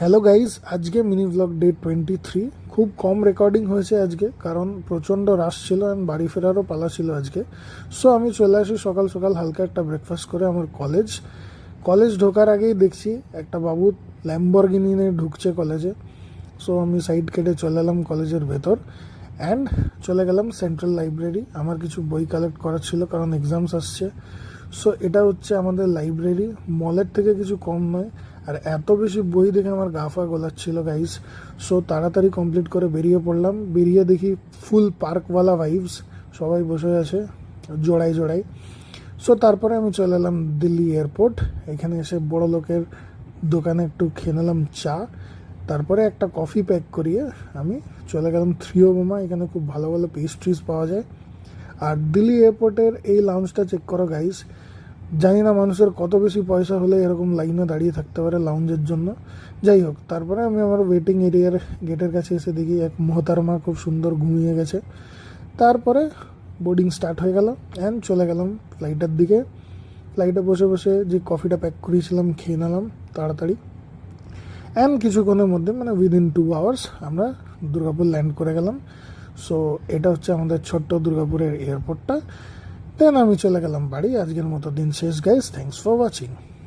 Hello guys, আজকে mini blog day 23। খুব কম recording হয়েছে আজকে, কারণ প্রচণ্ড রাশ ছিল অ্যান্ড বাড়ি ফেরারও পালা ছিল আজকে। সো আমি চলে আসি সকাল সকাল হালকা একটা ব্রেকফাস্ট করে আমার কলেজ ঢোকার আগেই দেখছি একটা বাবু ল্যাম্বরগিনি নিয়ে ঢুকছে কলেজে। সো আমি সাইড কেটে চলে এলাম কলেজের ভেতর অ্যান্ড চলে গেলাম সেন্ট্রাল লাইব্রেরি। আমার কিছু বই কালেক্ট করার ছিল, কারণ এক্সামস আসছে। সো এটা হচ্ছে আমাদের লাইব্রেরি, মলের থেকে কিছু কম নয়। আর এত বেশি বই দেখে আমার গা ফা গোলাচ্ছিল গাইস। সো তাড়াতাড়ি কমপ্লিট করে বেরিয়ে পড়লাম। বেরিয়ে দেখি ফুল পার্কওয়ালা ভাইবস, সবাই বসে আছে জোড়ায় জোড়ায়। সো তারপরে আমি চলে এলাম দিল্লি এয়ারপোর্ট। এখানে এসে বড় লোকের দোকানে একটু খেয়ে নিলাম চা, তারপরে একটা কফি প্যাক করিয়ে আমি চলে গেলাম থ্রিওবোমা। এখানে খুব ভালো ভালো পেস্ট্রিজ পাওয়া যায়। আর দিল্লি এয়ারপোর্টের এই লাউঞ্জটা চেক করো গাইস। জানি না মানুষের কত বেশি পয়সা হলে এরকম লাইনে দাঁড়িয়ে থাকতে পারে লাউঞ্জের জন্য। যাই হোক, তারপরে আমি আমার ওয়েটিং এরিয়ার গেটের কাছে এসে দেখি এক মহতারমা খুব সুন্দর ঘুমিয়ে গেছে। তারপরে বোর্ডিং স্টার্ট হয়ে গেল অ্যান্ড চলে গেলাম ফ্লাইটের দিকে। ফ্লাইটে বসে বসে যে কফিটা প্যাক করিয়েছিলাম খেয়ে নিলাম তাড়াতাড়ি। অ্যান্ড কিছুক্ষণের মধ্যে মানে উইদিন 2 আওয়ার্স আমরা দুর্গাপুর ল্যান্ড করে গেলাম। সো এটা হচ্ছে আমাদের ছোট্ট দুর্গাপুরের এয়ারপোর্টটা। দেন আমি চলে গেলাম বাড়ি। আজকের মতো দিন শেষ গাইস, থ্যাংকস ফর ওয়াচিং।